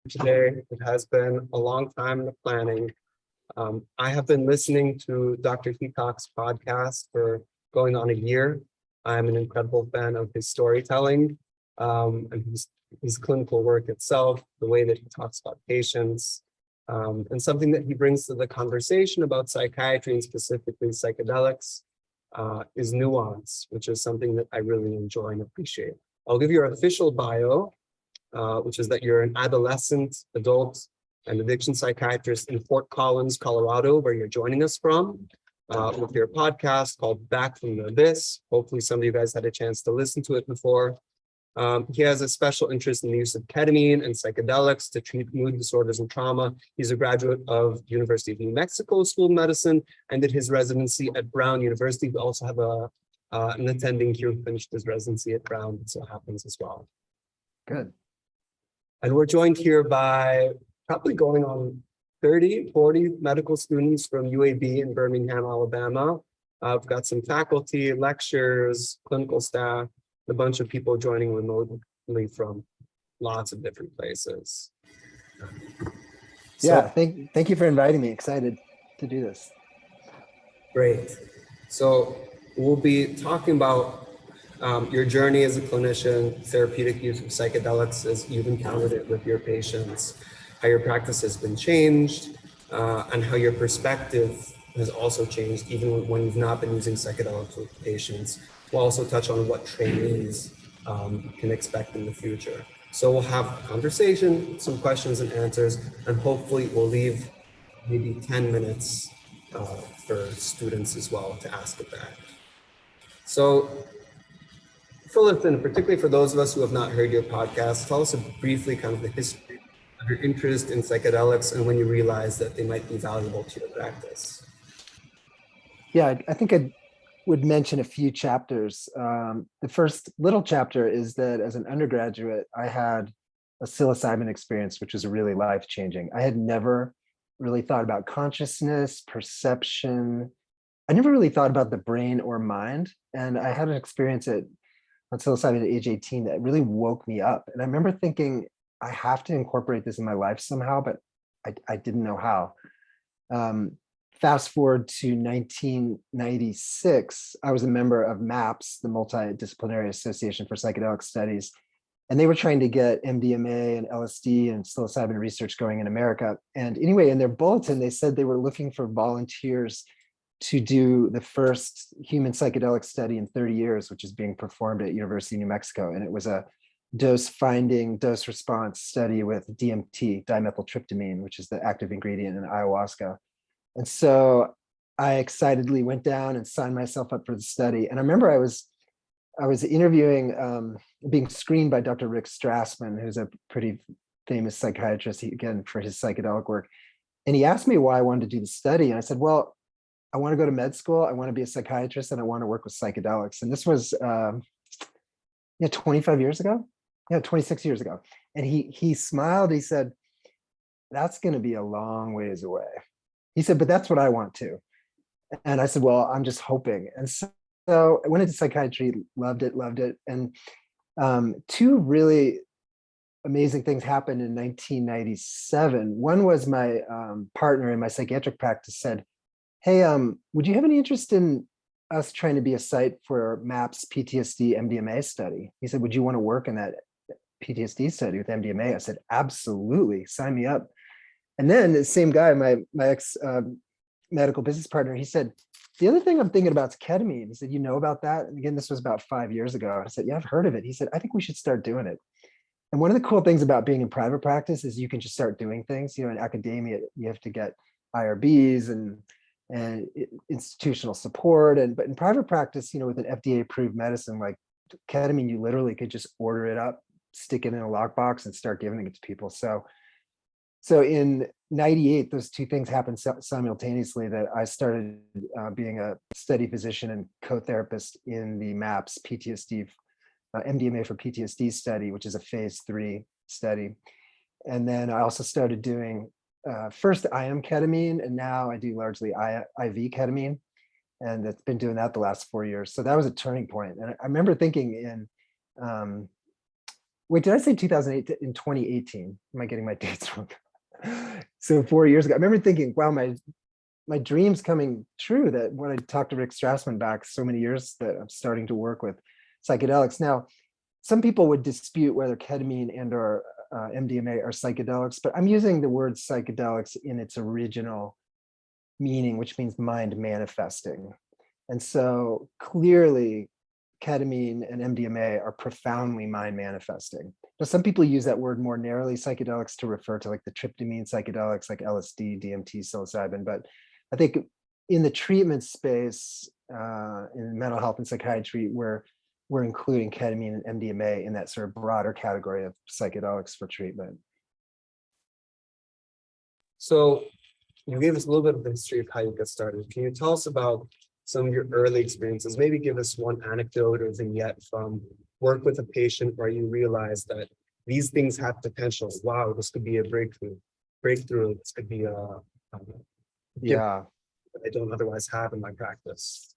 today. It has been a long time in the planning. I have been listening to Dr. Heacock's podcast for going on a year. I'm an incredible fan of his storytelling and his clinical work itself, the way that he talks about patients, and something that he brings to the conversation about psychiatry and specifically psychedelics is nuance, which is something that I really enjoy and appreciate. I'll give you an official bio, which is that you're an adolescent, adult, and addiction psychiatrist in Fort Collins, Colorado, where you're joining us from, with your podcast called Back from the Abyss. Hopefully some of you guys had a chance to listen to it before. He has a special interest in the use of ketamine and psychedelics to treat mood disorders and trauma. He's a graduate of University of New Mexico School of Medicine and did his residency at Brown University. We also have an attending here who finished his residency at Brown, so it happens as well. Good. And we're joined here by probably going on 30, 40 medical students from UAB in Birmingham, Alabama. We've got some faculty, lecturers, clinical staff, a bunch of people joining remotely from lots of different places. Yeah, thank you for inviting me. Excited to do this. Great. So we'll be talking about your journey as a clinician, therapeutic use of psychedelics as you've encountered it with your patients, how your practice has been changed, and how your perspective has also changed even when you've not been using psychedelics with patients. We'll also touch on what trainees can expect in the future. So we'll have a conversation, some questions and answers, and hopefully we'll leave maybe 10 minutes for students as well to ask it back. So Philip, and particularly for those of us who have not heard your podcast, tell us briefly kind of the history of your interest in psychedelics and when you realized that they might be valuable to your practice. Yeah, I think I would mention a few chapters. The first little chapter is that as an undergraduate, I had a psilocybin experience, which was really life-changing. I had never really thought about consciousness, perception. I never really thought about the brain or mind. And I had an experience on psilocybin at age 18 that really woke me up. And I remember thinking, I have to incorporate this in my life somehow, but I didn't know how. Fast forward to 1996, I was a member of MAPS, the Multidisciplinary Association for Psychedelic Studies, and they were trying to get MDMA and LSD and psilocybin research going in America. And anyway, in their bulletin, they said they were looking for volunteers to do the first human psychedelic study in 30 years, which is being performed at University of New Mexico. And it was a dose-finding, dose-response study with DMT, dimethyltryptamine, which is the active ingredient in ayahuasca. And so I excitedly went down and signed myself up for the study. And I remember I was interviewing, being screened by Dr. Rick Strassman, who's a pretty famous psychiatrist, again, for his psychedelic work. And he asked me why I wanted to do the study. And I said, well, I want to go to med school. I want to be a psychiatrist and I want to work with psychedelics. And this was 25 years ago. Yeah, 26 years ago. And he smiled. He said, that's going to be a long ways away. He said, but that's what I want to. And I said, well, I'm just hoping. And so I went into psychiatry, loved it. And two really amazing things happened in 1997. One was my partner in my psychiatric practice said, hey, would you have any interest in us trying to be a site for MAPS PTSD MDMA study? He said, would you want to work in that PTSD study with MDMA? I said, absolutely, sign me up. And then the same guy, my ex medical business partner, he said, the other thing I'm thinking about is ketamine. He said, you know about that? And again, this was about 5 years ago. I said, yeah, I've heard of it. He said, I think we should start doing it. And one of the cool things about being in private practice is you can just start doing things. You know, in academia, you have to get IRBs and institutional support. But in private practice, you know, with an FDA approved medicine like ketamine, you literally could just order it up, stick it in a lockbox and start giving it to people. So in 98, those two things happened simultaneously, that I started being a study physician and co-therapist in the MAPS PTSD, MDMA for PTSD study, which is a phase 3 study. And then I also started doing first IM ketamine, and now I do largely IV ketamine. And it's been doing that the last 4 years. So that was a turning point. And I remember thinking in Wait, did I say 2008 in 2018? Am I getting my dates wrong? So 4 years ago, I remember thinking, wow, my dream's coming true, that when I talked to Rick Strassman back so many years that I'm starting to work with psychedelics. Now, some people would dispute whether ketamine and or MDMA are psychedelics, but I'm using the word psychedelics in its original meaning, which means mind manifesting. And so clearly ketamine and MDMA are profoundly mind manifesting. Now, some people use that word more narrowly, psychedelics, to refer to like the tryptamine psychedelics like LSD, DMT, psilocybin. But I think in the treatment space, in mental health and psychiatry, we're including ketamine and MDMA in that sort of broader category of psychedelics for treatment. So you gave us a little bit of the history of how you got started. Can you tell us about some of your early experiences? Maybe give us one anecdote or vignette from work with a patient where you realized that these things have potential. Wow, this could be a breakthrough. This could be a Yeah. that I don't otherwise have in my practice.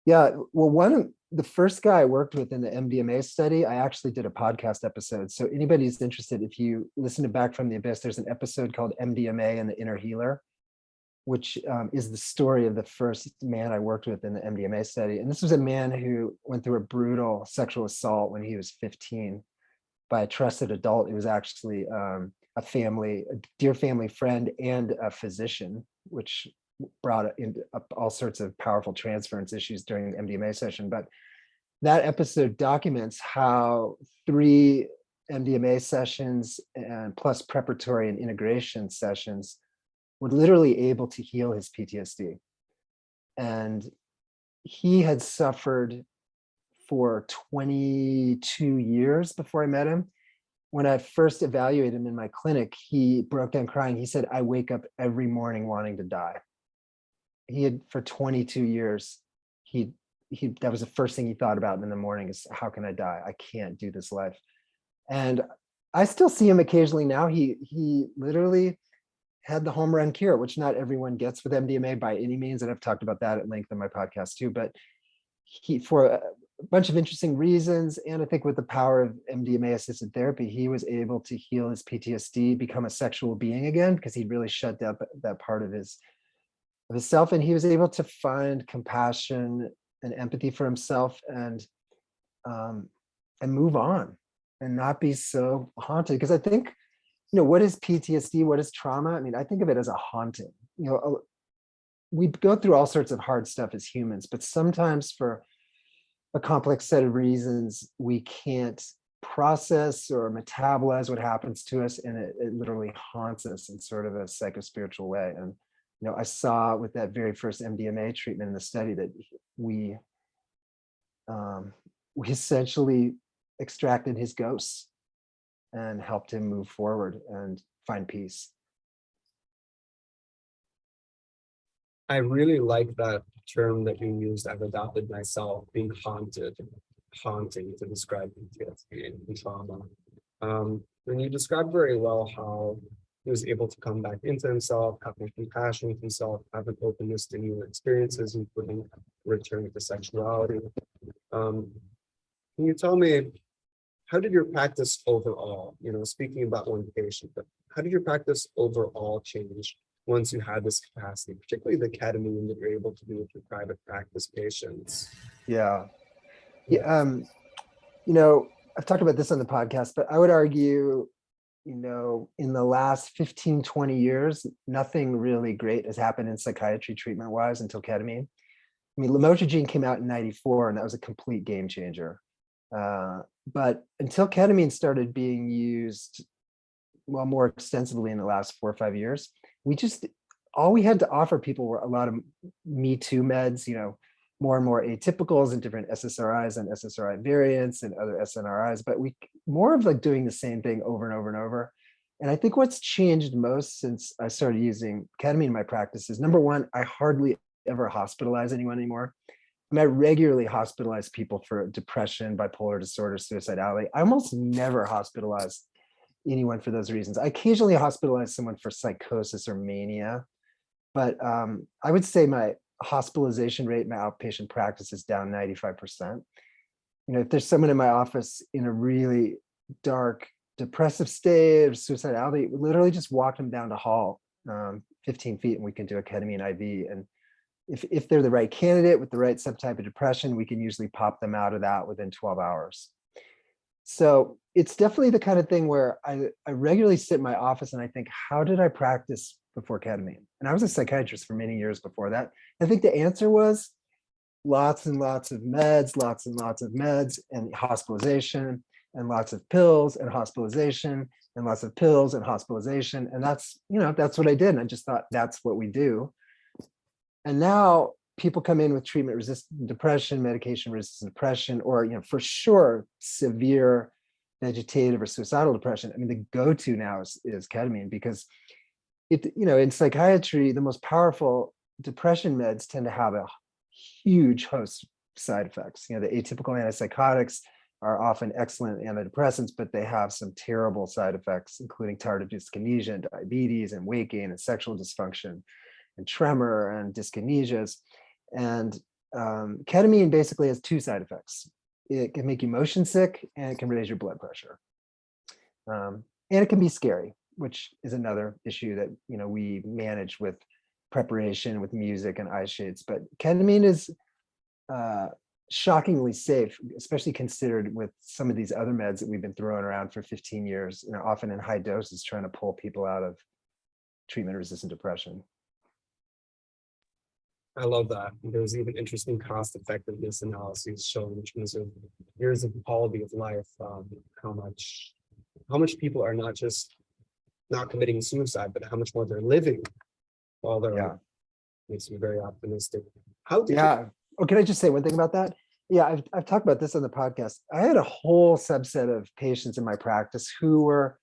Yeah. Well, the first guy I worked with in the MDMA study, I actually did a podcast episode. So anybody who's interested, if you listen to Back from the Abyss, there's an episode called MDMA and the Inner Healer, which is the story of the first man I worked with in the MDMA study. And this was a man who went through a brutal sexual assault when he was 15 by a trusted adult. It was actually a dear family friend and a physician, which brought in all sorts of powerful transference issues during the MDMA session. But that episode documents how 3 MDMA sessions and plus preparatory and integration sessions were literally able to heal his PTSD. And he had suffered for 22 years before I met him. When I first evaluated him in my clinic, he broke down crying. He said, I wake up every morning wanting to die. He had, for 22 years, that was the first thing he thought about in the morning is, how can I die? I can't do this life. And I still see him occasionally now. He literally had the home run cure, which not everyone gets with MDMA by any means. And I've talked about that at length in my podcast too, but for a bunch of interesting reasons, and I think with the power of MDMA assisted therapy, he was able to heal his PTSD, become a sexual being again, because he'd really shut down that part of his self. And he was able to find compassion and empathy for himself and move on and not be so haunted. Because I think, what is PTSD? What is trauma? I mean, I think of it as a haunting. We go through all sorts of hard stuff as humans, but sometimes for a complex set of reasons, we can't process or metabolize what happens to us, and it literally haunts us in sort of a psychospiritual way. And I saw with that very first MDMA treatment in the study that we essentially extracted his ghosts and helped him move forward and find peace. I really like that term that you used. I've adopted myself, being haunting to describe PTSD and trauma. And you described very well how he was able to come back into himself, have more compassion with himself, have an openness to new experiences, including returning to sexuality. Can you tell me, how did your practice overall, speaking about one patient, but how did your practice overall change once you had this capacity, particularly the ketamine that you're able to do with your private practice patients? Yeah. I've talked about this on the podcast, but I would argue, in the last 15, 20 years, nothing really great has happened in psychiatry treatment wise until ketamine. I mean, lamotrigine came out in 94, and that was a complete game changer. But until ketamine started being used, more extensively in the last 4 or 5 years, all we had to offer people were a lot of Me Too meds, more and more atypicals and different SSRIs and SSRI variants and other SNRIs, but more of like doing the same thing over and over and over. And I think what's changed most since I started using ketamine in my practice is, number one, I hardly ever hospitalize anyone anymore. I mean, I regularly hospitalize people for depression, bipolar disorder, suicidality. I almost never hospitalize anyone for those reasons. I occasionally hospitalize someone for psychosis or mania, but I would say my hospitalization rate in my outpatient practice is down 95%. if there's someone in my office in a really dark, depressive state of suicidality, we literally just walk them down the hall 15 feet and we can do a ketamine IV. And if they're the right candidate with the right subtype of depression, we can usually pop them out of that within 12 hours. So it's definitely the kind of thing where I regularly sit in my office and I think, how did I practice before ketamine? And I was a psychiatrist for many years before that. I think the answer was lots and lots of meds, lots and lots of meds, and hospitalization, and lots of pills and hospitalization, and lots of pills and hospitalization. And that's what I did. And I just thought that's what we do. And now people come in with treatment-resistant depression, medication-resistant depression, or for sure severe vegetative or suicidal depression. I mean, the go-to now is ketamine, because in psychiatry, the most powerful depression meds tend to have a huge host of side effects. The atypical antipsychotics are often excellent antidepressants, but they have some terrible side effects, including tardive dyskinesia and diabetes and weight gain and sexual dysfunction and tremor and dyskinesias. And ketamine basically has two side effects. It can make you motion sick and it can raise your blood pressure. And it can be scary, which is another issue that we manage with preparation, with music and eye shades. But ketamine is shockingly safe, especially considered with some of these other meds that we've been throwing around for 15 years, often in high doses, trying to pull people out of treatment-resistant depression. I love that. There's even interesting cost effectiveness analyses showing in terms of years of quality of life, how much people are not just not committing suicide, but how much more they're living while they're makes me very optimistic. How did you? Oh, can I just say one thing about that? Yeah, I've talked about this on the podcast. I had a whole subset of patients in my practice who were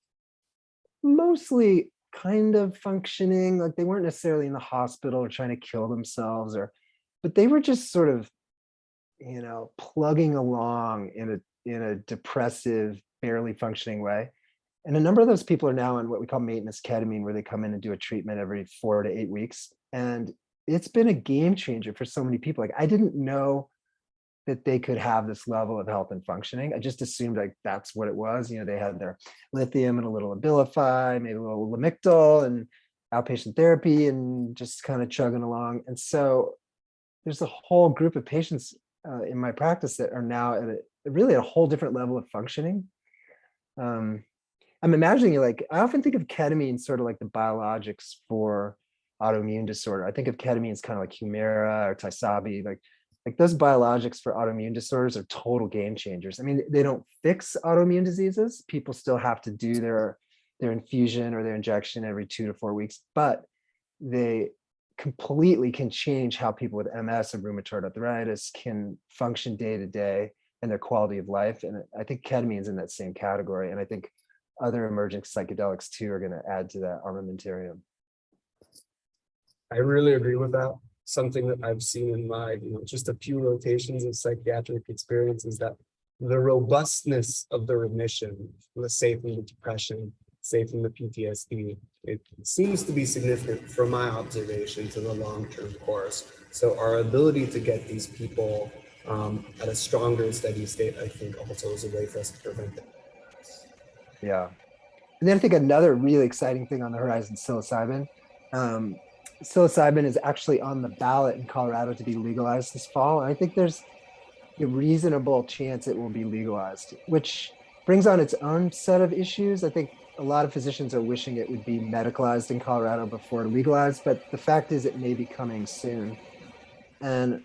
mostly kind of functioning, like they weren't necessarily in the hospital or trying to kill themselves, but they were just sort of, plugging along in a depressive, barely functioning way. And a number of those people are now on what we call maintenance ketamine, where they come in and do a treatment every 4 to 8 weeks. And it's been a game changer for so many people. Like, I didn't know that they could have this level of health and functioning. I just assumed like that's what it was. They had their lithium and a little Abilify, maybe a little Lamictal and outpatient therapy and just kind of chugging along. And so there's a whole group of patients in my practice that are now at really a whole different level of functioning. I'm imagining I often think of ketamine sort of like the biologics for autoimmune disorder. I think of ketamine as kind of like Humira or Tysabri, like those biologics for autoimmune disorders are total game changers. I mean, they don't fix autoimmune diseases. People still have to do their infusion or their injection every 2 to 4 weeks, but they completely can change how people with MS or rheumatoid arthritis can function day to day and their quality of life. And I think ketamine is in that same category. And I think other emerging psychedelics too are going to add to that armamentarium. I really agree with that. Something that I've seen in my, just a few rotations of psychiatric experience is that the robustness of the remission, let's say from the depression, say from the PTSD, it seems to be significant from my observation to the long-term course. So our ability to get these people at a stronger steady state, I think also is a way for us to prevent it. Yeah. And then I think another really exciting thing on the horizon is psilocybin. Psilocybin is actually on the ballot in Colorado to be legalized this fall. And I think there's a reasonable chance it will be legalized, which brings on its own set of issues. I think a lot of physicians are wishing it would be medicalized in Colorado before legalized, but the fact is it may be coming soon. And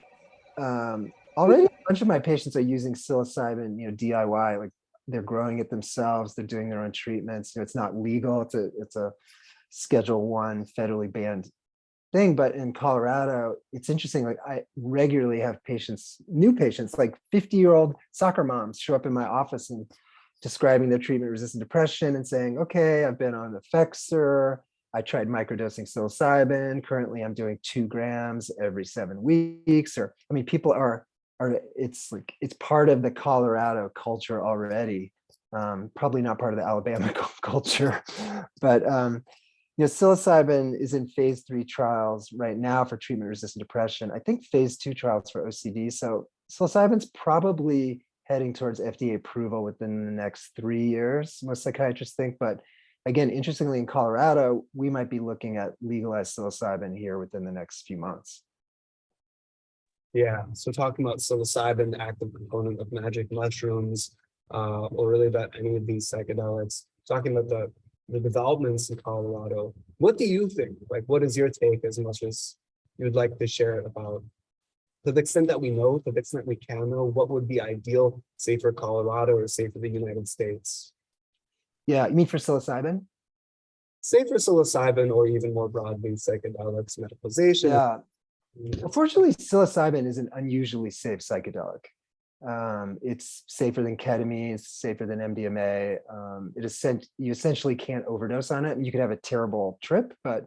already a bunch of my patients are using psilocybin, DIY, like they're growing it themselves, they're doing their own treatments. It's not legal, it's a Schedule 1 federally banned thing. But in Colorado, it's interesting. Like I regularly have new patients, like 50-year-old soccer moms show up in my office and describing their treatment-resistant depression and saying, okay, I've been on Effexor, I tried microdosing psilocybin, currently I'm doing 2 grams every 7 weeks. Or, I mean, people are it's part of the Colorado culture already. Probably not part of the Alabama culture, but psilocybin is in phase 3 trials right now for treatment-resistant depression. I think phase 2 trials for OCD. So psilocybin's probably heading towards FDA approval within the next 3 years, most psychiatrists think. But again, interestingly, in Colorado, we might be looking at legalized psilocybin here within the next few months. Yeah, so talking about psilocybin, the active component of magic mushrooms, or really about any of these psychedelics, talking about the developments in Colorado, what do you think? Like, what is your take as much as you'd like to share about, to the extent that we know, to the extent we can know, what would be ideal, say for Colorado or say for the United States? Yeah, you mean for psilocybin? Say for psilocybin or even more broadly, psychedelics, medicalization. Yeah. Unfortunately, psilocybin is an unusually safe psychedelic. It's safer than ketamine, it's safer than MDMA. You essentially can't overdose on it. You could have a terrible trip, but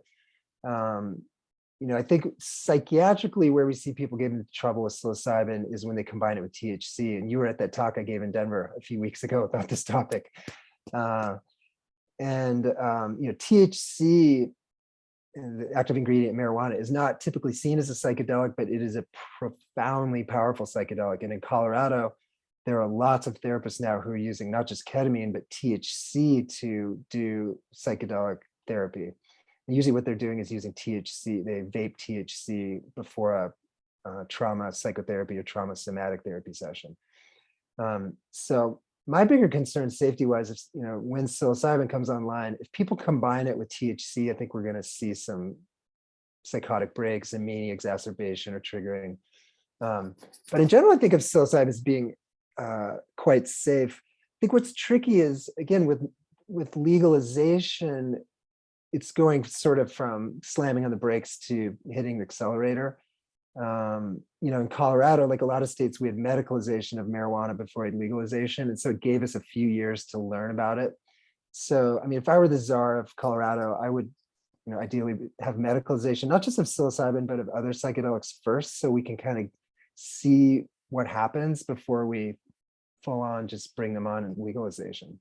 I think psychiatrically where we see people get into trouble with psilocybin is when they combine it with THC. And you were at that talk I gave in Denver a few weeks ago about this topic. THC, the active ingredient marijuana, is not typically seen as a psychedelic, but it is a profoundly powerful psychedelic. And in Colorado, there are lots of therapists now who are using not just ketamine, but THC to do psychedelic therapy. And usually what they're doing is using THC. They vape THC before a trauma psychotherapy or trauma somatic therapy session. So my bigger concern safety-wise is, when psilocybin comes online, if people combine it with THC, I think we're going to see some psychotic breaks and mania exacerbation or triggering. But in general, I think of psilocybin as being quite safe. I think what's tricky is, again, with legalization, it's going sort of from slamming on the brakes to hitting the accelerator. In Colorado, like a lot of states, we had medicalization of marijuana before we had legalization. And so it gave us a few years to learn about it. So, I mean, if I were the czar of Colorado, I would, ideally have medicalization, not just of psilocybin, but of other psychedelics first, so we can kind of see what happens before we full on just bring them on in legalization.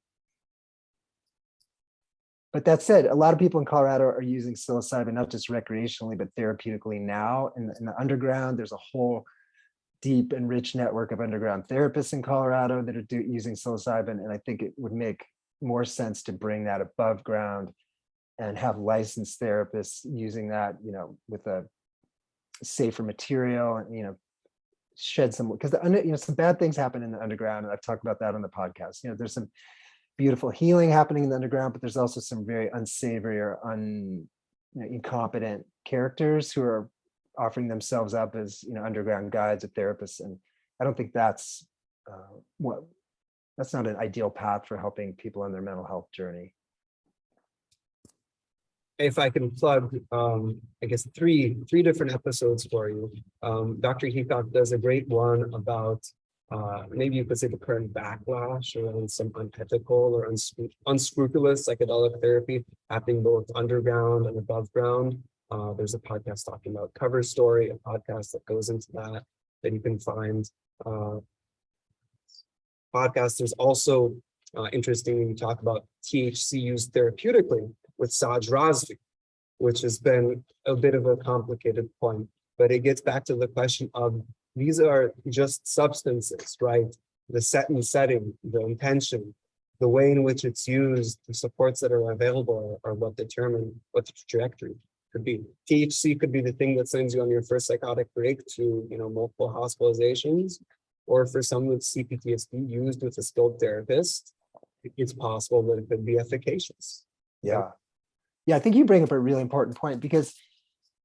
But that said, a lot of people in Colorado are using psilocybin, not just recreationally, but therapeutically now. In the underground, there's a whole deep and rich network of underground therapists in Colorado that are using psilocybin. And I think it would make more sense to bring that above ground and have licensed therapists using that, with a safer material and, shed some, because some bad things happen in the underground. And I've talked about that on the podcast. There's some beautiful healing happening in the underground, but there's also some very unsavory or incompetent characters who are offering themselves up as underground guides or therapists, and I don't think that's not an ideal path for helping people on their mental health journey. If I can plug, I guess three different episodes for you. Dr. Heacock does a great one about maybe you could say the current backlash around some unethical or unscrupulous psychedelic therapy happening both underground and above ground. There's a podcast talking about Cover Story, a podcast that goes into that you can find. There's also interesting when you talk about THC used therapeutically with Saj Razvi, which has been a bit of a complicated point, but it gets back to the question of these are just substances, right? The setting, the intention, the way in which it's used, the supports that are available are what determine what the trajectory could be. THC could be the thing that sends you on your first psychotic break to, multiple hospitalizations, or for someone with CPTSD used with a skilled therapist, it's possible that it could be efficacious. Yeah. Yeah, I think you bring up a really important point, because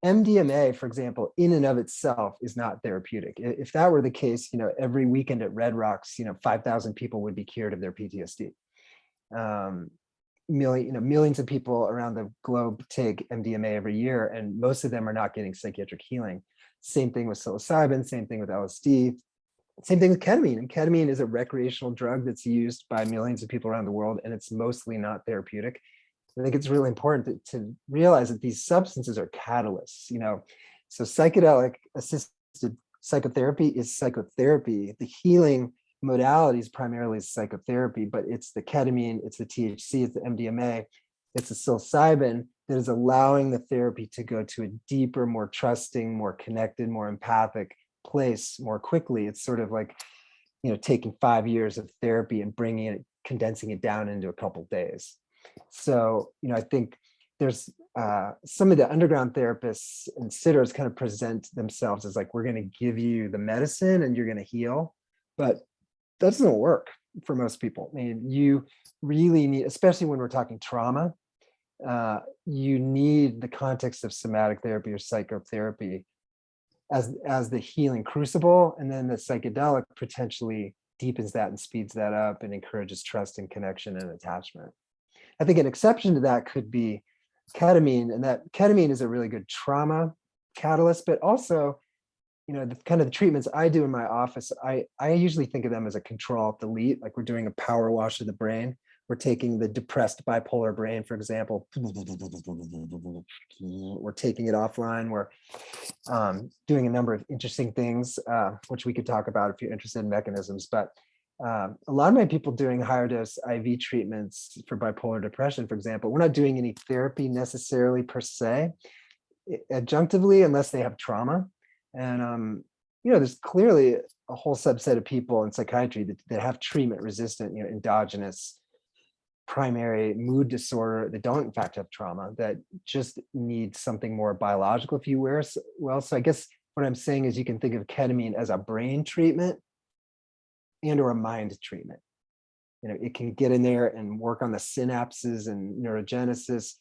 MDMA, for example, in and of itself is not therapeutic. If that were the case, every weekend at Red Rocks, 5,000 people would be cured of their PTSD. Millions of people around the globe take MDMA every year, and most of them are not getting psychiatric healing. Same thing with psilocybin, same thing with LSD, same thing with ketamine. And ketamine is a recreational drug that's used by millions of people around the world, and it's mostly not therapeutic. I think it's really important to realize that these substances are catalysts, So psychedelic assisted psychotherapy is psychotherapy. The healing modalities primarily is psychotherapy, but it's the ketamine, it's the THC, it's the MDMA, it's the psilocybin that is allowing the therapy to go to a deeper, more trusting, more connected, more empathic place more quickly. It's sort of like taking 5 years of therapy and condensing it down into a couple days. So, I think there's some of the underground therapists and sitters kind of present themselves as like, we're going to give you the medicine and you're going to heal. But that doesn't work for most people. I mean, you really need, especially when we're talking trauma, you need the context of somatic therapy or psychotherapy as the healing crucible, and then the psychedelic potentially deepens that and speeds that up and encourages trust and connection and attachment. I think an exception to that could be ketamine, and that ketamine is a really good trauma catalyst, but also, the kind of the treatments I do in my office, I usually think of them as a control alt delete, like we're doing a power wash of the brain. We're taking the depressed bipolar brain, for example, we're taking it offline. We're doing a number of interesting things, which we could talk about if you're interested in mechanisms. But a lot of my people doing higher dose IV treatments for bipolar depression, for example, we're not doing any therapy necessarily per se, adjunctively, unless they have trauma. And, there's clearly a whole subset of people in psychiatry that have treatment resistant, endogenous primary mood disorder that don't in fact have trauma, that just need something more biological, if you will. So I guess what I'm saying is you can think of ketamine as a brain treatment and or a mind treatment. It can get in there and work on the synapses and neurogenesis,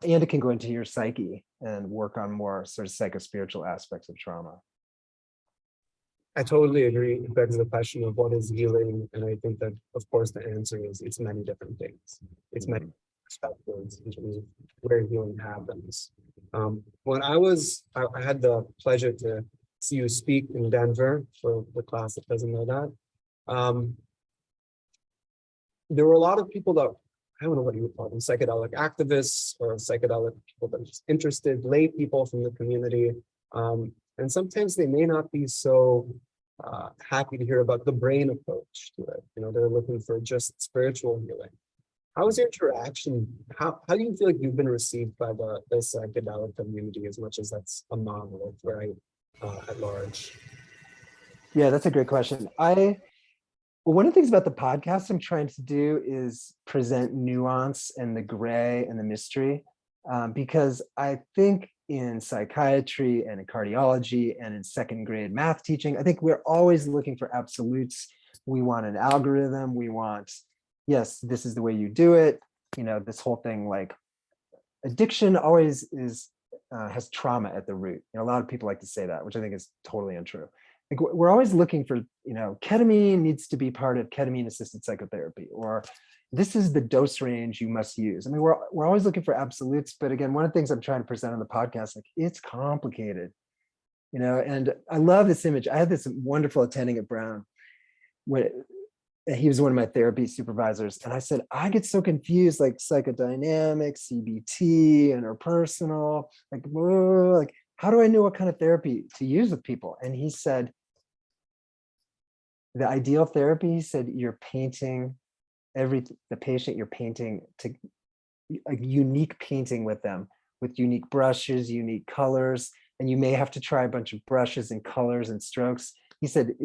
and it can go into your psyche and work on more sort of psychospiritual aspects of trauma. I totally agree. It begs the question of what is healing. And I think that, of course, the answer is it's many different things. It's many perspectives in terms of where healing happens. When I had the pleasure to see you speak in Denver, for the class that doesn't know that. There were a lot of people that, I don't know what you would call them, psychedelic activists or psychedelic people that are just interested, lay people from the community. And sometimes they may not be so happy to hear about the brain approach to it. They're looking for just spiritual healing. How is your interaction? How do you feel like you've been received by the psychedelic community, as much as that's a monolith, right, at large? Yeah, that's a great question. Well, one of the things about the podcast I'm trying to do is present nuance and the gray and the mystery, because I think in psychiatry and in cardiology and in second grade math teaching, I think we're always looking for absolutes. We want an algorithm. We want, yes, this is the way you do it. This whole thing, like addiction always has trauma at the root. A lot of people like to say that, which I think is totally untrue. Like we're always looking for, ketamine needs to be part of ketamine assisted psychotherapy, or this is the dose range you must use. I mean, we're always looking for absolutes, but again, one of the things I'm trying to present on the podcast, like it's complicated, and I love this image. I had this wonderful attending at Brown when he was one of my therapy supervisors. And I said, I get so confused, like psychodynamic, CBT, interpersonal, like, how do I know what kind of therapy to use with people? And he said, the ideal therapy, he said, you're painting the patient, you're painting to a unique painting with them, with unique brushes, unique colors, and you may have to try a bunch of brushes and colors and strokes. He said,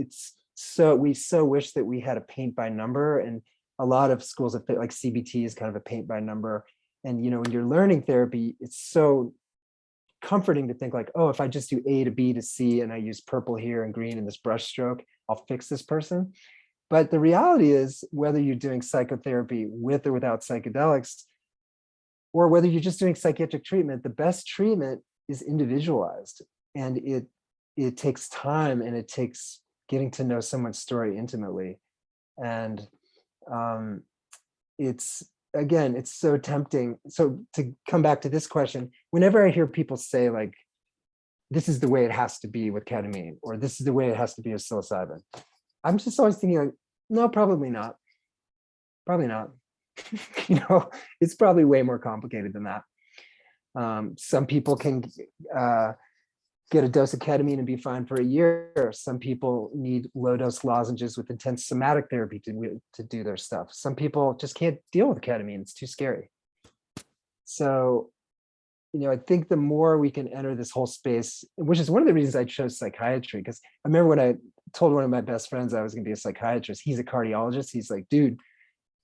we so wish that we had a paint by number, and a lot of schools like CBT is kind of a paint by number. And when you're learning therapy, it's so comforting to think like, oh, if I just do A to B to C and I use purple here and green in this brush stroke, I'll fix this person. But the reality is, whether you're doing psychotherapy with or without psychedelics, or whether you're just doing psychiatric treatment, the best treatment is individualized. And it takes time, and it takes getting to know someone's story intimately. And it's so tempting. So to come back to this question, whenever I hear people say like, this is the way it has to be with ketamine, or this is the way it has to be with psilocybin, I'm just always thinking like, no, probably not. Probably not. It's probably way more complicated than that. Some people can get a dose of ketamine and be fine for a year. Some people need low dose lozenges with intense somatic therapy to do their stuff. Some people just can't deal with ketamine. It's too scary. So, I think the more we can enter this whole space, which is one of the reasons I chose psychiatry, because I remember when I told one of my best friends I was going to be a psychiatrist. He's a cardiologist. He's like, dude,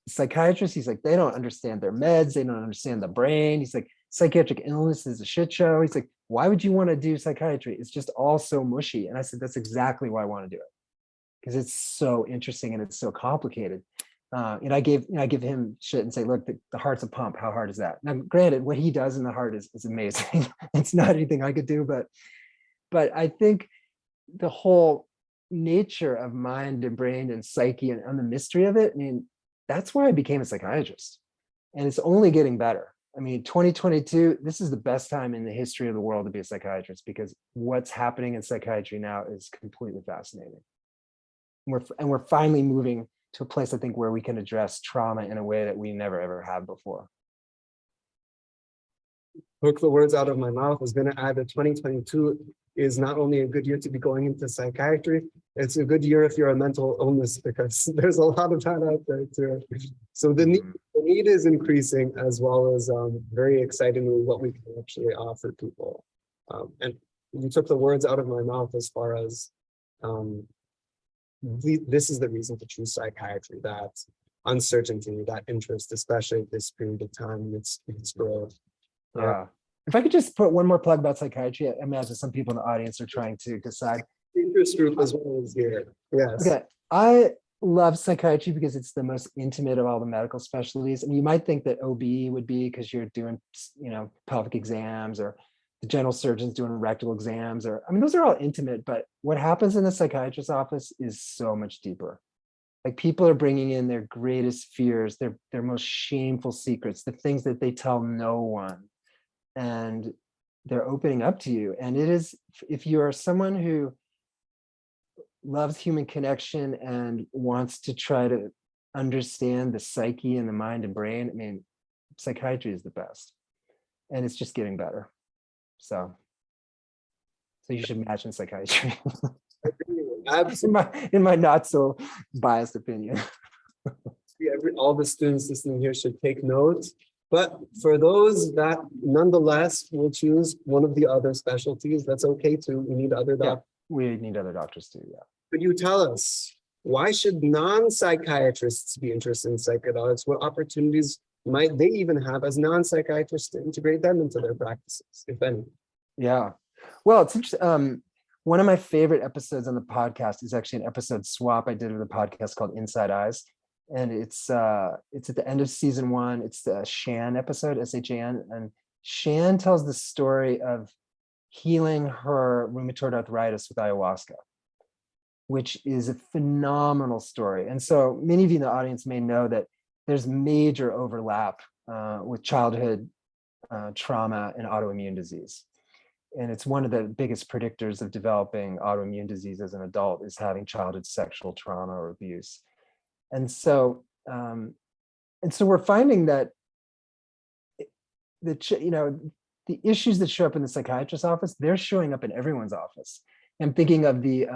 psychiatrists, he's like, they don't understand their meds. They don't understand the brain. He's like, psychiatric illness is a shit show. He's like, why would you want to do psychiatry? It's just all so mushy. And I said, that's exactly why I want to do it, because it's so interesting and it's so complicated. And I give him shit and say, look, the heart's a pump. How hard is that? Now, granted, what he does in the heart is amazing. It's not anything I could do, but I think the whole nature of mind and brain and psyche and the mystery of it, I mean, that's why I became a psychiatrist. And it's only getting better. I mean, 2022, this is the best time in the history of the world to be a psychiatrist, because what's happening in psychiatry now is completely fascinating. We're finally moving to a place, I think, where we can address trauma in a way that we never ever have before. Took the words out of my mouth. I was going to add that 2022 is not only a good year to be going into psychiatry, it's a good year if you're a mental illness, because there's a lot of that out there too. So the need is increasing, as well as very excitingly what we can actually offer people. And you took the words out of my mouth as far as this is the reason to choose psychiatry, that uncertainty, that interest, especially at this period of time, it's growth. Yeah. If I could just put one more plug about psychiatry, I imagine some people in the audience are trying to decide. The interest group as well is here. Yes. Okay. I love psychiatry because it's the most intimate of all the medical specialties. I mean, you might think that OB would be because you're doing, pelvic exams, or the general surgeon's doing rectal exams, or, I mean, those are all intimate, but what happens in the psychiatrist's office is so much deeper. Like, people are bringing in their greatest fears, their most shameful secrets, the things that they tell no one. And they're opening up to you. And it is, if you are someone who loves human connection and wants to try to understand the psyche and the mind and brain, I mean, psychiatry is the best. And it's just getting better. So you should imagine psychiatry. in my not so biased opinion. All the students listening here should take notes. But for those that nonetheless will choose one of the other specialties, that's okay too. We need other doctors. Yeah, we need other doctors too, yeah. Could you tell us, why should non-psychiatrists be interested in psychedelics? What opportunities might they even have as non-psychiatrists to integrate them into their practices, if any? Yeah, well, it's interesting. One of my favorite episodes on the podcast is actually an episode swap I did with a podcast called Inside Eyes. And it's at the end of season 1. It's the Shan episode, SHAN. And Shan tells the story of healing her rheumatoid arthritis with ayahuasca, which is a phenomenal story. And so many of you in the audience may know that there's major overlap with childhood trauma and autoimmune disease. And it's one of the biggest predictors of developing autoimmune disease as an adult is having childhood sexual trauma or abuse. And so we're finding that the issues that show up in the psychiatrist's office, they're showing up in everyone's office. I'm thinking of the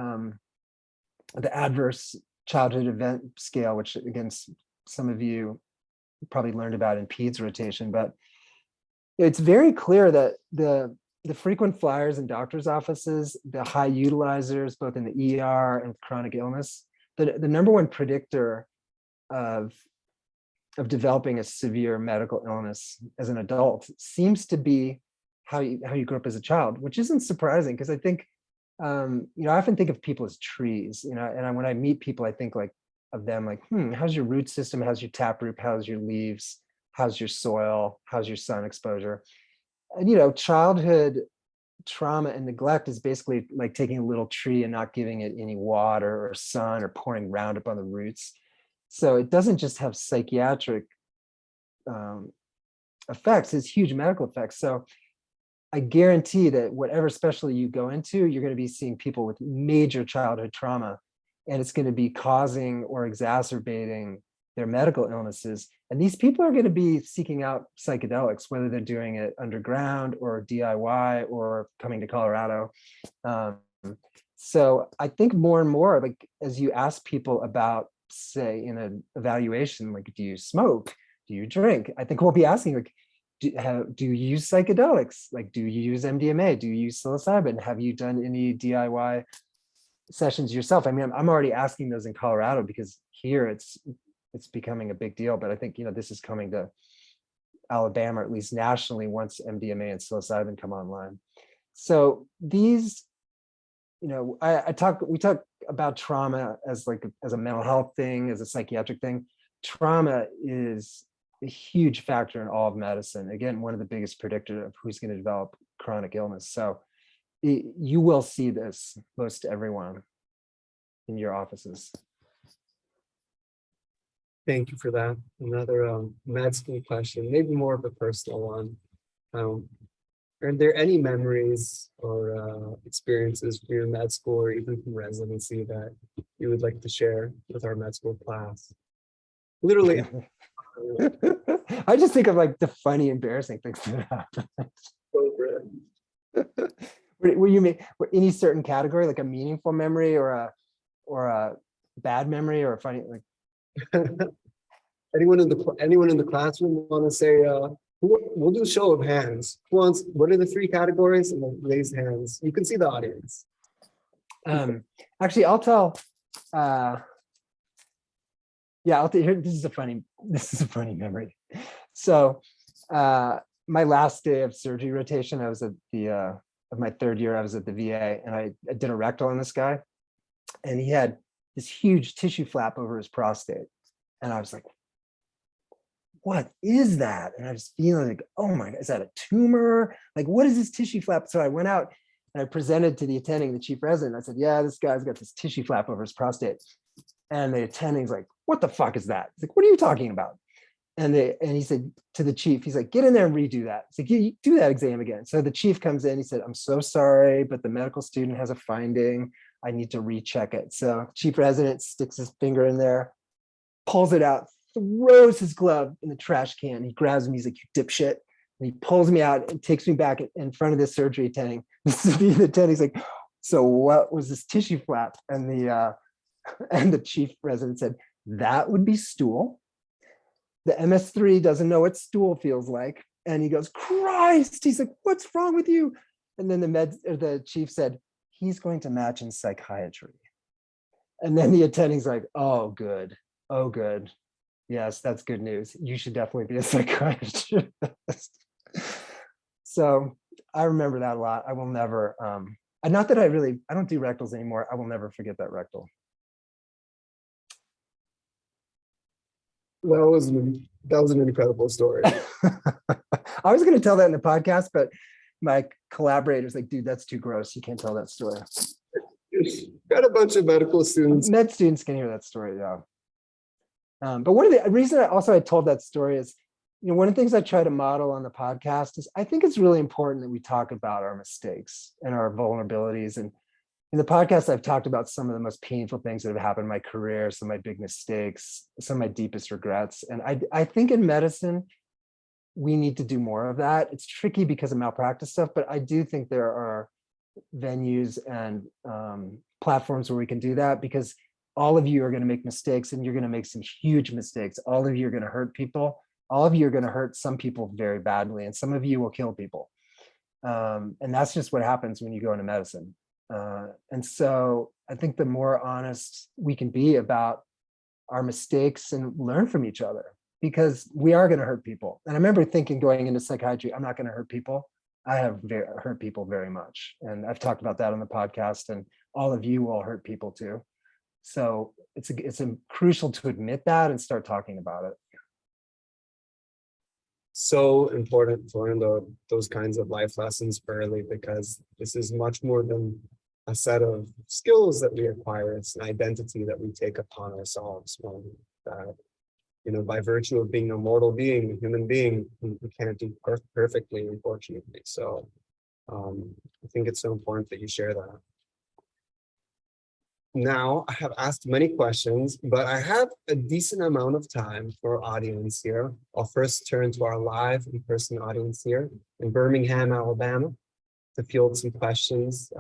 adverse childhood event scale, which again, some of you probably learned about in PEDS rotation, but it's very clear that the frequent flyers in doctors' offices, the high utilizers, both in the ER and chronic illness, the number one predictor of developing a severe medical illness as an adult seems to be how you grew up as a child, which isn't surprising, because I think I often think of people as trees, and when I meet people, I think of them like, how's your root system? How's your taproot? How's your leaves? How's your soil? How's your sun exposure? And childhood trauma and neglect is basically like taking a little tree and not giving it any water or sun or pouring Roundup on the roots. So it doesn't just have psychiatric effects, it's huge medical effects. So I guarantee that whatever specialty you go into, you're going to be seeing people with major childhood trauma, and it's going to be causing or exacerbating their medical illnesses. And these people are going to be seeking out psychedelics, whether they're doing it underground or DIY or coming to Colorado. So I think more and more, like, as you ask people about, say, in an evaluation, like, do you smoke? Do you drink? I think we'll be asking, like, do you use psychedelics? Like, do you use MDMA? Do you use psilocybin? Have you done any DIY sessions yourself. I mean, I'm already asking those in Colorado because here it's becoming a big deal, but I think, this is coming to Alabama, or at least nationally, once MDMA and psilocybin come online. So these, we talk about trauma as a mental health thing, as a psychiatric thing. Trauma is a huge factor in all of medicine. Again, one of the biggest predictors of who's going to develop chronic illness. So you will see this most everyone in your offices. Thank you for that. Another med school question, maybe more of a personal one. Are there any memories or experiences from your med school or even from residency that you would like to share with our med school class? Literally. I just think of the funny, embarrassing things that happen. Were you any certain category, like a meaningful memory or a bad memory or a funny Anyone in the classroom want to say? We'll do a show of hands. Who wants? What are the 3 categories? And we'll raise hands. You can see the audience. Actually, I'll tell. I'll tell you. This is a funny memory. So, my last day of surgery rotation, I was at of my 3rd year. I was at the VA, and I did a rectal on this guy, and he had this huge tissue flap over his prostate, and I was like, what is that? And I was feeling like, oh my God, is that a tumor? Like, what is this tissue flap? So I went out and I presented to the attending, the chief resident. I said, yeah, this guy's got this tissue flap over his prostate. And the attending's like, what the fuck is that? He's like, what are you talking about? And he said to the chief, he's like, get in there and redo that. He's like, you do that exam again. So the chief comes in, he said, I'm so sorry, but the medical student has a finding. I need to recheck it. So chief resident sticks his finger in there, pulls it out, throws his glove in the trash can. He grabs me. He's like, you dipshit. And he pulls me out and takes me back in front of this surgery attending. The attending's like, so what was this tissue flap? And the chief resident said, that would be stool. The MS3 doesn't know what stool feels like. And he goes, Christ. He's like, what's wrong with you? And then the chief said, he's going to match in psychiatry. And then the attending's like, oh, good. Oh, good. Yes, that's good news. You should definitely be a psychiatrist. So I remember that a lot. I will never, not that I don't do rectals anymore. I will never forget that rectal. That was an incredible story. I was going to tell that in the podcast, but my collaborator's like, dude, that's too gross. You can't tell that story. Got a bunch of medical students. Med students can hear that story, yeah. But one of the reasons I told that story is, one of the things I try to model on the podcast is I think it's really important that we talk about our mistakes and our vulnerabilities. And in the podcast, I've talked about some of the most painful things that have happened in my career, some of my big mistakes, some of my deepest regrets. And I think in medicine, we need to do more of that. It's tricky because of malpractice stuff, but I do think there are venues and platforms where we can do that, because all of you are going to make mistakes, and you're going to make some huge mistakes. All of you are going to hurt people. All of you are going to hurt some people very badly, and some of you will kill people. And that's just what happens when you go into medicine. And so I think the more honest we can be about our mistakes and learn from each other, because we are going to hurt people. And I remember thinking going into psychiatry, I'm not going to hurt people. I have hurt people very much. And I've talked about that on the podcast, and all of you will hurt people too. So it's crucial to admit that and start talking about it. So important to learn those kinds of life lessons early, because this is much more than a set of skills that we acquire. It's an identity that we take upon ourselves. By virtue of being a mortal being, a human being, we can't do perfectly, unfortunately. So I think it's so important that you share that. Now, I have asked many questions, but I have a decent amount of time for our audience here. I'll first turn to our live in-person audience here in Birmingham, Alabama, to field some questions.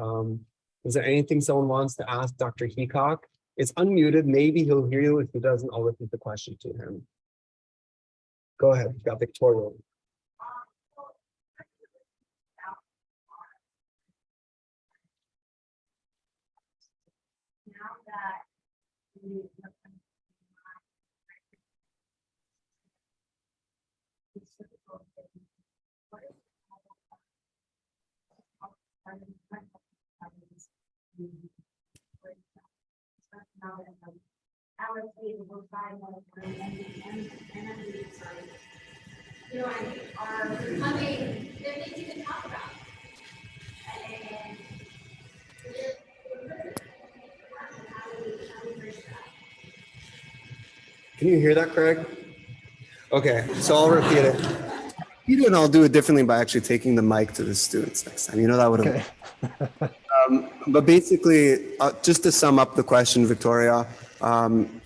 Is there anything someone wants to ask Dr. Heacock? It's unmuted. Maybe he'll hear you. If he doesn't, I'll repeat the question to him. Go ahead. You've got Victoria. Can you hear that, Craig? Okay, so I'll repeat it. And I'll do it differently by actually taking the mic to the students next time. You know, that would have. Okay. But basically, just to sum up the question, Victoria,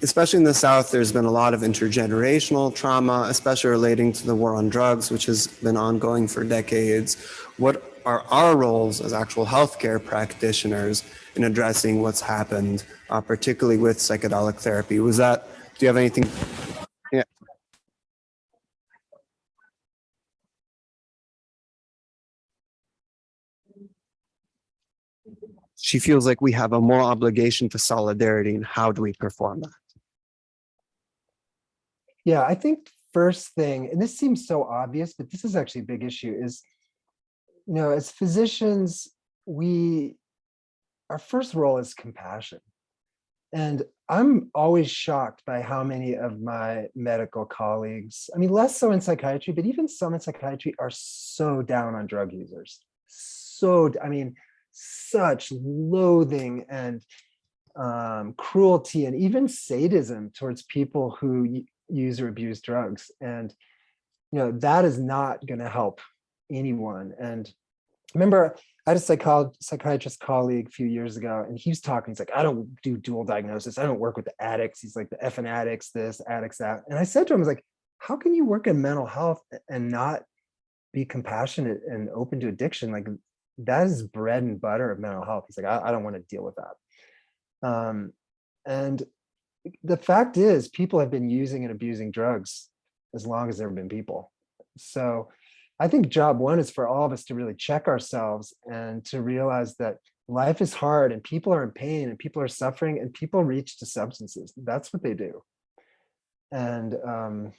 especially in the South, there's been a lot of intergenerational trauma, especially relating to the war on drugs, which has been ongoing for decades. What are our roles as actual healthcare practitioners in addressing what's happened, particularly with psychedelic therapy? Do you have anything? Yeah. She feels like we have a moral obligation to solidarity, and how do we perform that? Yeah, I think first thing, and this seems so obvious, but this is actually a big issue, is, as physicians, our first role is compassion. And I'm always shocked by how many of my medical colleagues, I mean, less so in psychiatry, but even some in psychiatry are so down on drug users. Such loathing and cruelty and even sadism towards people who use or abuse drugs. And, that is not going to help anyone. And remember, I had a psychiatrist colleague a few years ago, and he was talking, he's like, I don't do dual diagnosis. I don't work with the addicts. He's like, the effing addicts, this, addicts, that. And I said to him, I was like, how can you work in mental health and not be compassionate and open to addiction? Like, that is bread and butter of mental health. He's like, I don't want to deal with that. And the fact is, people have been using and abusing drugs as long as there have been people. So I think job one is for all of us to really check ourselves and to realize that life is hard and people are in pain and people are suffering and people reach to substances. That's what they do. And the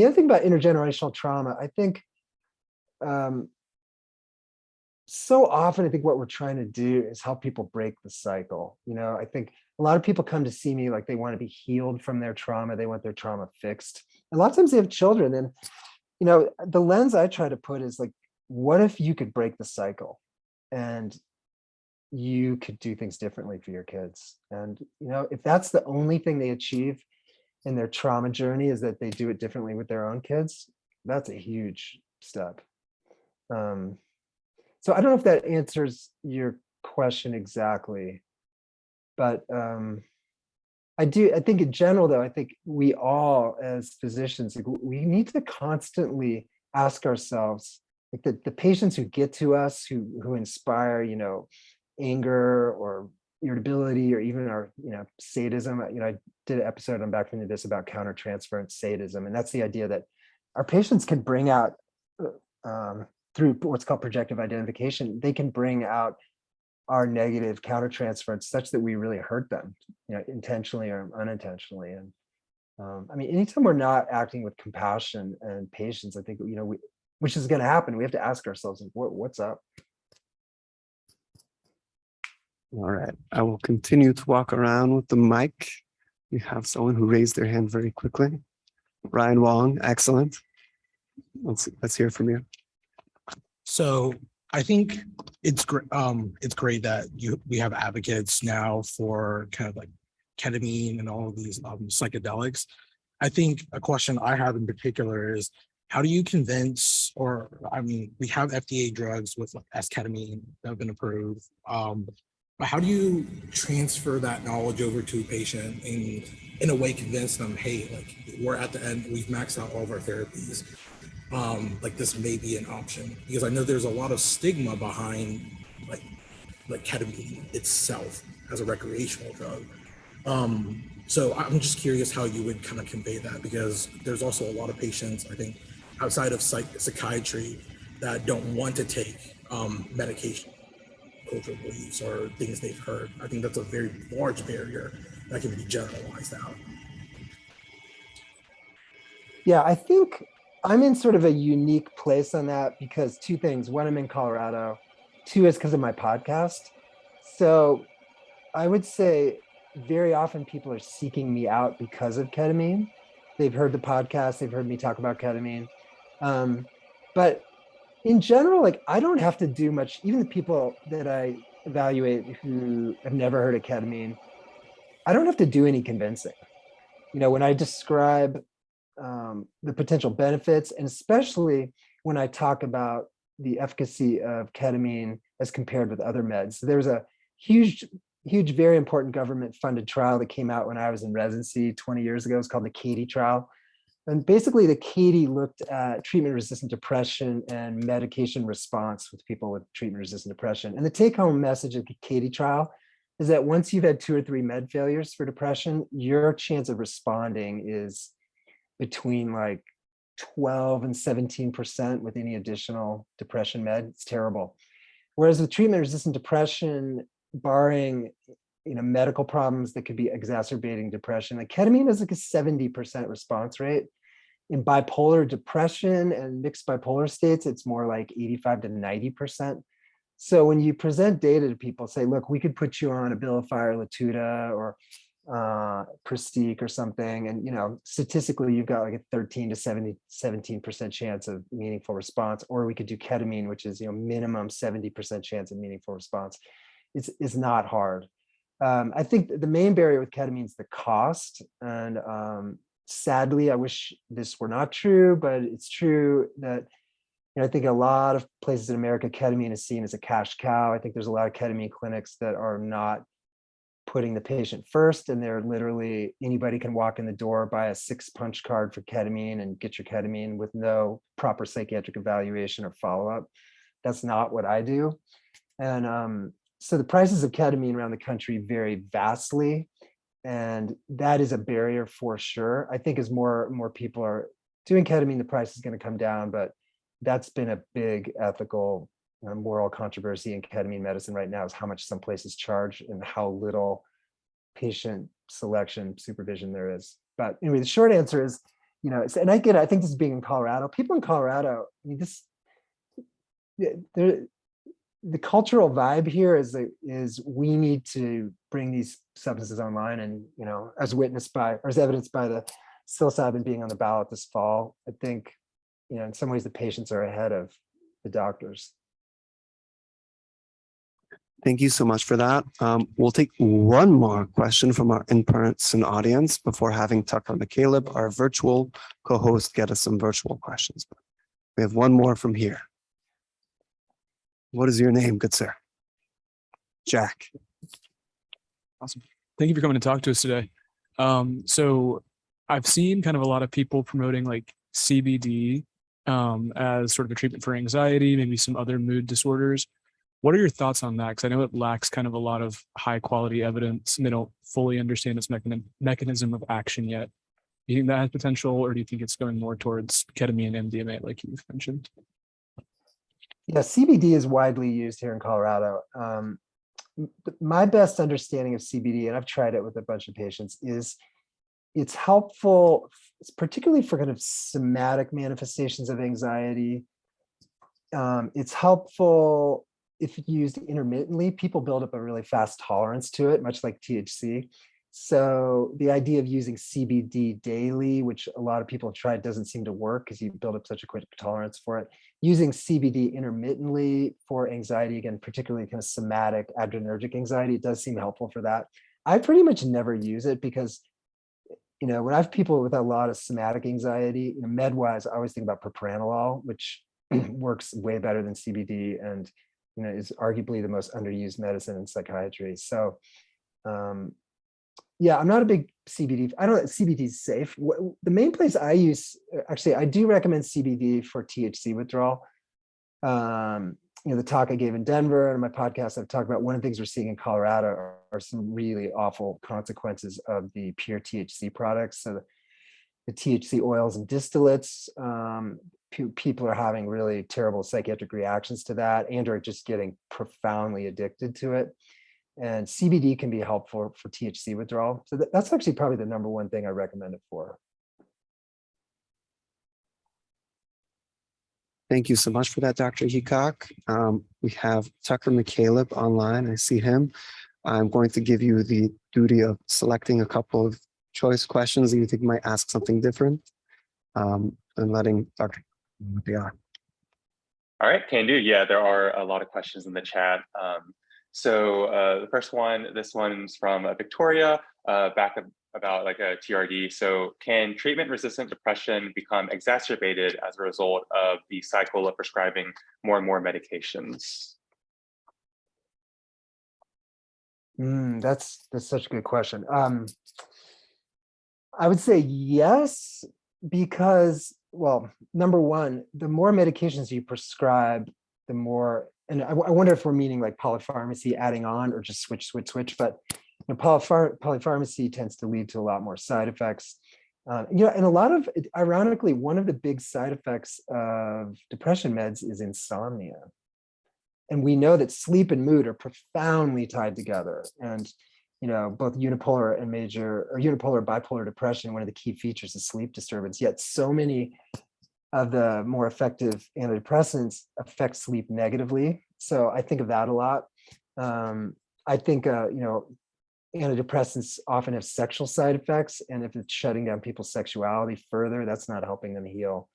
other thing about intergenerational trauma, I think so often, I think what we're trying to do is help people break the cycle. I think a lot of people come to see me like they want to be healed from their trauma. They want their trauma fixed. A lot of times they have children, and the lens I try to put is like, what if you could break the cycle and you could do things differently for your kids? And, if that's the only thing they achieve in their trauma journey is that they do it differently with their own kids, that's a huge step. So I don't know if that answers your question exactly, but I think in general, though, I think we all as physicians, like, we need to constantly ask ourselves, like the patients who get to us, who inspire, anger or irritability or even our, sadism. I did an episode on Back from the Abyss about countertransference sadism. And that's the idea that our patients can bring out through what's called projective identification, they can bring out our negative countertransference such that we really hurt them, intentionally or unintentionally. And anytime we're not acting with compassion and patience, I think, which is going to happen, we have to ask ourselves, what's up? All right, I will continue to walk around with the mic. We have someone who raised their hand very quickly. Ryan Wong, excellent. Let's hear from you. So I think it's great that we have advocates now for kind of like ketamine and all of these psychedelics. I think a question I have in particular is, how do you convince, we have FDA drugs with like esketamine that have been approved, but how do you transfer that knowledge over to a patient and in a way convince them, hey, like, we're at the end, we've maxed out all of our therapies. Like, this may be an option, because I know there's a lot of stigma behind like ketamine itself as a recreational drug. So I'm just curious how you would kind of convey that, because there's also a lot of patients, I think, outside of psychiatry that don't want to take medication cultural beliefs or things they've heard. I think that's a very large barrier that can be generalized out. Yeah, I think I'm in sort of a unique place on that because two things. One, I'm in Colorado. Two is because of my podcast. So I would say very often people are seeking me out because of ketamine. They've heard the podcast, they've heard me talk about ketamine. But in general, like I don't have to do much. Even the people that I evaluate who have never heard of ketamine, I don't have to do any convincing. When I describe the potential benefits, and especially when I talk about the efficacy of ketamine as compared with other meds. There's a huge, very important government-funded trial that came out when I was in residency 20 years ago. It's called the CATIE trial. And basically the CATIE looked at treatment-resistant depression and medication response with people with treatment-resistant depression. And the take-home message of the CATIE trial is that once you've had 2 or 3 med failures for depression, your chance of responding is between like 12 and 17% with any additional depression med. It's terrible. Whereas with treatment-resistant depression, barring medical problems that could be exacerbating depression, like ketamine has like a 70% response rate. In bipolar depression and mixed bipolar states, it's more like 85 to 90%. So when you present data to people, say, look, we could put you on Abilify, Latuda, or Pristique or something, and statistically you've got like a 13 to 17% chance of meaningful response, or we could do ketamine, which is minimum 70% chance of meaningful response. It's not hard. I think the main barrier with ketamine is the cost, and sadly I wish this were not true, but it's true that I think a lot of places in America ketamine is seen as a cash cow. I think there's a lot of ketamine clinics that are not putting the patient first, and they're literally, anybody can walk in the door, buy a 6 punch card for ketamine and get your ketamine with no proper psychiatric evaluation or follow-up. That's not what I do. And so the prices of ketamine around the country vary vastly, and that is a barrier for sure. I think as more people are doing ketamine, the price is going to come down, but that's been a big ethical moral controversy in ketamine medicine right now, is how much some places charge and how little patient selection supervision there is. But anyway, the short answer is, and I think this is being in Colorado. People in Colorado, the cultural vibe here is we need to bring these substances online, and as evidenced by the psilocybin being on the ballot this fall. I think in some ways the patients are ahead of the doctors. Thank you so much for that. We'll take one more question from our in-person audience before having Tucker McCaleb, our virtual co-host, get us some virtual questions. We have one more from here. What is your name, good sir? Jack. Awesome. Thank you for coming to talk to us today. So I've seen kind of a lot of people promoting like CBD as sort of a treatment for anxiety, maybe some other mood disorders. What are your thoughts on that? Because I know it lacks kind of a lot of high quality evidence, and they don't fully understand its mechanism of action yet. Do you think that has potential, or do you think it's going more towards ketamine and MDMA, like you've mentioned? Yeah, CBD is widely used here in Colorado. My best understanding of CBD, and I've tried it with a bunch of patients, is it's helpful, particularly for kind of somatic manifestations of anxiety. It's helpful if used intermittently. People build up a really fast tolerance to it, much like THC. So the idea of using CBD daily, which a lot of people have tried, doesn't seem to work because you build up such a quick tolerance for it. Using CBD intermittently for anxiety, again, particularly kind of somatic adrenergic anxiety, it does seem helpful for that. I pretty much never use it because, when I have people with a lot of somatic anxiety, med-wise, I always think about propranolol, which works way better than CBD and is arguably the most underused medicine in psychiatry. So yeah, I'm not a big CBD. I don't know, CBD is safe. The main place I use, actually, I do recommend CBD for THC withdrawal. The talk I gave in Denver and my podcast, I've talked about one of the things we're seeing in Colorado are some really awful consequences of the pure THC products. So the THC oils and distillates, people are having really terrible psychiatric reactions to that and are just getting profoundly addicted to it. And CBD can be helpful for THC withdrawal. So that's actually probably the number one thing I recommend it for. Thank you so much for that, Dr. Heacock. We have Tucker McCaleb online. I see him. I'm going to give you the duty of selecting a couple of choice questions that you think might ask something different, and letting Dr. Yeah. All right, can do. Yeah, there are a lot of questions in the chat. The first one, this one's from Victoria, about like a TRD. So can treatment-resistant depression become exacerbated as a result of the cycle of prescribing more and more medications? That's such a good question. I would say yes, because, well, number one, the more medications you prescribe, the more, and I wonder if we're meaning like polypharmacy adding on or just switch, but polypharmacy tends to lead to a lot more side effects. And a lot of, ironically, one of the big side effects of depression meds is insomnia. And we know that sleep and mood are profoundly tied together. And both unipolar and unipolar bipolar depression, one of the key features is sleep disturbance. Yet so many of the more effective antidepressants affect sleep negatively. So I think of that a lot. I think, antidepressants often have sexual side effects. And if it's shutting down people's sexuality further, that's not helping them heal.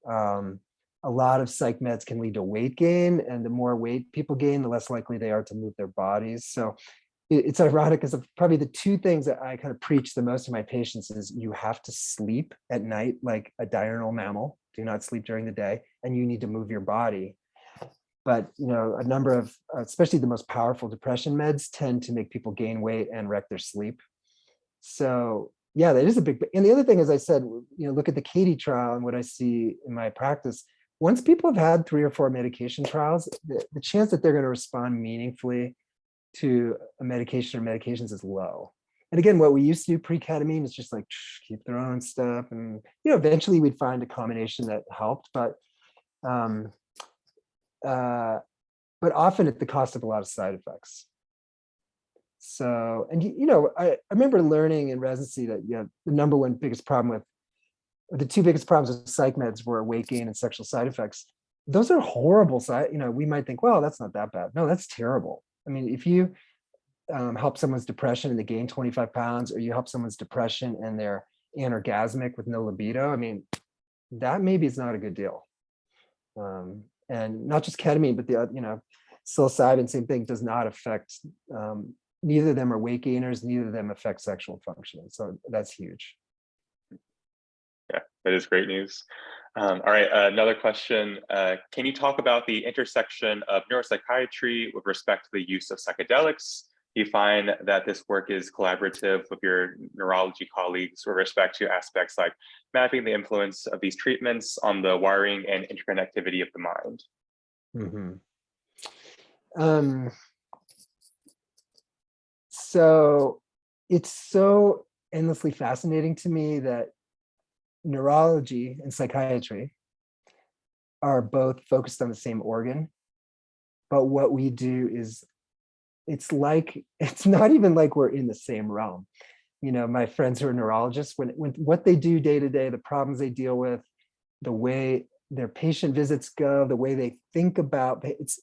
A lot of psych meds can lead to weight gain, and the more weight people gain, the less likely they are to move their bodies. So it's ironic, because probably the two things that I kind of preach the most to my patients is you have to sleep at night like a diurnal mammal. Do not sleep during the day, and you need to move your body. But a number of, especially the most powerful depression meds, tend to make people gain weight and wreck their sleep. So yeah, that is a big. And the other thing, as I said, look at the Katie trial and what I see in my practice. Once people have had 3 or 4 medication trials, the chance that they're going to respond meaningfully to a medication or medications is low. And again, what we used to do pre-ketamine is just like keep throwing stuff, and eventually we'd find a combination that helped, but often at the cost of a lot of side effects. So, and I remember learning in residency that the number one biggest problem with, or the two biggest problems with psych meds were weight gain and sexual side effects. Those are horrible side. We might think, well, that's not that bad. No, that's terrible. I mean, if you help someone's depression and they gain 25 pounds, or you help someone's depression and they're anorgasmic with no libido, I mean, that maybe is not a good deal. And not just ketamine, but the psilocybin, same thing, does not affect. Neither of them are weight gainers. Neither of them affect sexual function. So that's huge. Yeah, that is great news. All right, another question. Can you talk about the intersection of neuropsychiatry with respect to the use of psychedelics? Do you find that this work is collaborative with your neurology colleagues with respect to aspects like mapping the influence of these treatments on the wiring and interconnectivity of the mind? Mm-hmm. So it's so endlessly fascinating to me that neurology and psychiatry are both focused on the same organ, but what we do is, it's not even like we're in the same realm. My friends who are neurologists, when what they do day to day, the problems they deal with, the way their patient visits go, the way they think about it's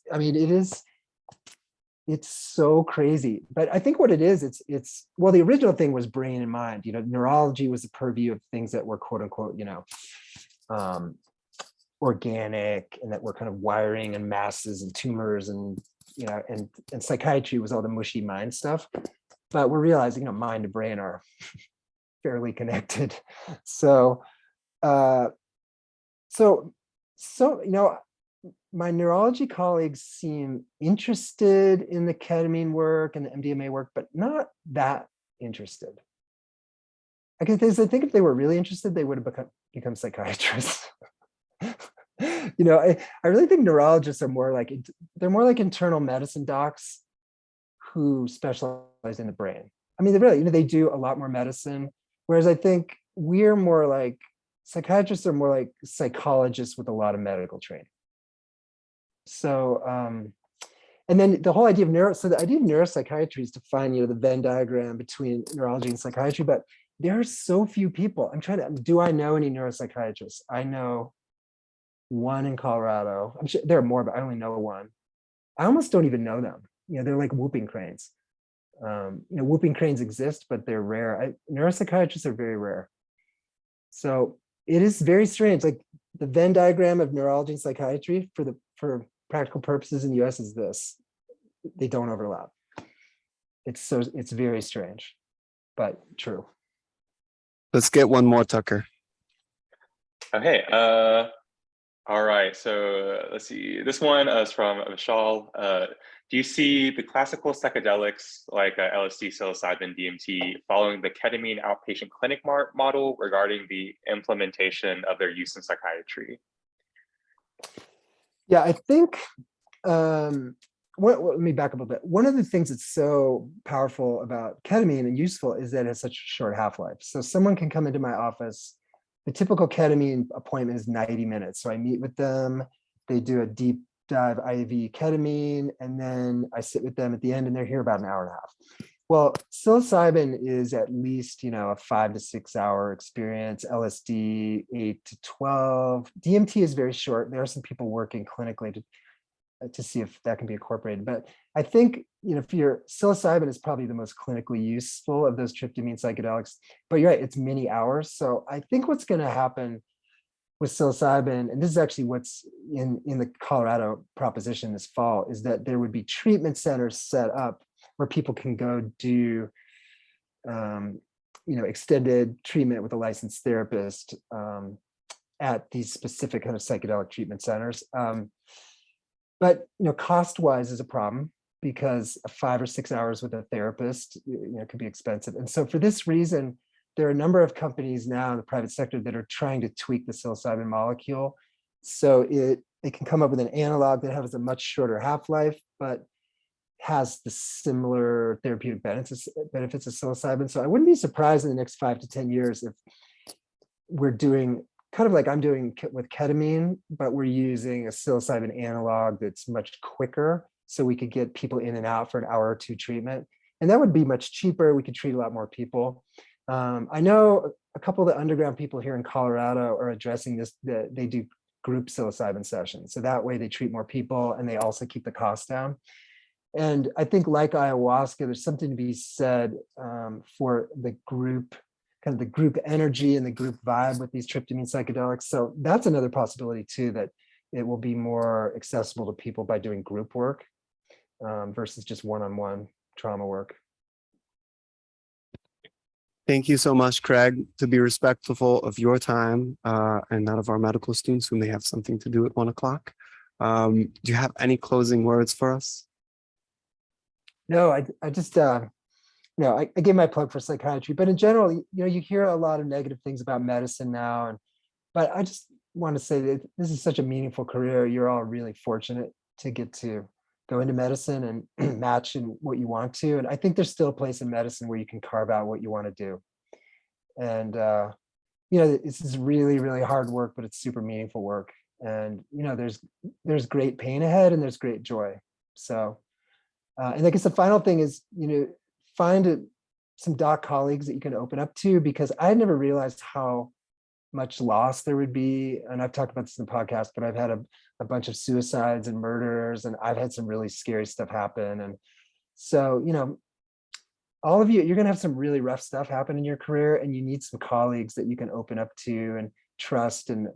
so crazy. But I think what it is, it's well, the original thing was brain and mind. Neurology was the purview of things that were quote unquote, organic, and that were kind of wiring and masses and tumors, and and psychiatry was all the mushy mind stuff. But we're realizing, mind and brain are fairly connected. So my neurology colleagues seem interested in the ketamine work and the MDMA work, but not that interested. I think if they were really interested, they would have become psychiatrists. I really think neurologists are more like internal medicine docs who specialize in the brain. I mean, they really, they do a lot more medicine, whereas I think we're more like psychiatrists are more like psychologists with a lot of medical training. So, and then the whole idea of so the idea of neuropsychiatry is to find, the Venn diagram between neurology and psychiatry, but there are so few people. Do I know any neuropsychiatrists? I know one in Colorado. I'm sure there are more, but I only know one. I almost don't even know them. They're like whooping cranes. Whooping cranes exist, but they're rare. Neuropsychiatrists are very rare. So it is very strange. Like the Venn diagram of neurology and psychiatry for practical purposes in the US is this. They don't overlap. It's very strange, but true. Let's get one more, Tucker. Okay. All right. So let's see. This one is from Vishal. Do you see the classical psychedelics like LSD, psilocybin, DMT following the ketamine outpatient clinic model regarding the implementation of their use in psychiatry? Yeah, I think, let me back up a bit. One of the things that's so powerful about ketamine and useful is that it has such a short half-life. So someone can come into my office, the typical ketamine appointment is 90 minutes. So I meet with them, they do a deep dive IV ketamine, and then I sit with them at the end and they're here about an hour and a half. Well, psilocybin is at least, a 5 to 6 hour experience, LSD 8 to 12. DMT is very short. There are some people working clinically to see if that can be incorporated. But I think, if your psilocybin is probably the most clinically useful of those tryptamine psychedelics, but you're right, it's many hours. So I think what's going to happen with psilocybin, and this is actually what's in the Colorado proposition this fall, is that there would be treatment centers set up where people can go do, extended treatment with a licensed therapist at these specific kind of psychedelic treatment centers. But cost-wise is a problem because 5 or 6 hours with a therapist, could be expensive. And so for this reason, there are a number of companies now in the private sector that are trying to tweak the psilocybin molecule. So it can come up with an analog that has a much shorter half-life, but has the similar therapeutic benefits of psilocybin. So I wouldn't be surprised in the next 5 to 10 years if we're doing kind of like I'm doing with ketamine, but we're using a psilocybin analog that's much quicker, so we could get people in and out for an hour or two treatment. And that would be much cheaper. We could treat a lot more people. I know a couple of the underground people here in Colorado are addressing this, that they do group psilocybin sessions. So that way they treat more people and they also keep the cost down. And I think like ayahuasca, there's something to be said for the group, kind of the group energy and the group vibe with these tryptamine psychedelics. So that's another possibility too, that it will be more accessible to people by doing group work versus just one-on-one trauma work. Thank you so much, Craig. To be respectful of your time and that of our medical students who may have something to do at 1 o'clock. Do you have any closing words for us? No, I just, I gave my plug for psychiatry, but in general, you hear a lot of negative things about medicine now. But I just want to say that this is such a meaningful career. You're all really fortunate to get to go into medicine and match in what you want to. And I think there's still a place in medicine where you can carve out what you want to do. And, this is really, really hard work, but it's super meaningful work. And, there's great pain ahead and there's great joy. So, and I guess the final thing is, find some doc colleagues that you can open up to, because I never realized how much loss there would be. And I've talked about this in the podcast, but I've had a bunch of suicides and murders, and I've had some really scary stuff happen. And so, all of you, you're going to have some really rough stuff happen in your career, and you need some colleagues that you can open up to and trust and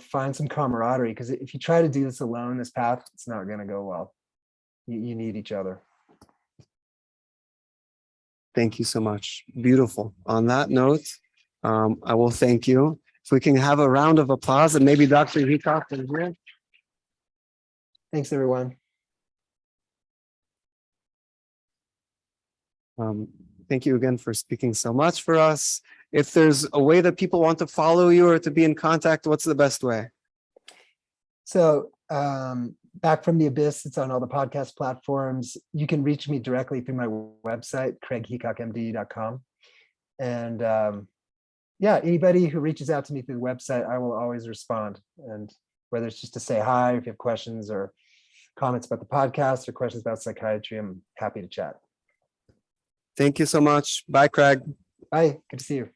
find some camaraderie. Because if you try to do this alone, this path, it's not going to go well. You need each other. Thank you so much. Beautiful. On that note, I will thank you. If we can have a round of applause, and maybe Dr. Heacock is here. Thanks, everyone. Thank you again for speaking so much for us. If there's a way that people want to follow you or to be in contact, what's the best way? So Back from the Abyss, it's on all the podcast platforms. You can reach me directly through my website, craigheacockmd.com. And yeah, anybody who reaches out to me through the website, I will always respond. And whether it's just to say hi, if you have questions or comments about the podcast or questions about psychiatry, I'm happy to chat. Thank you so much. Bye, Craig. Bye. Good to see you.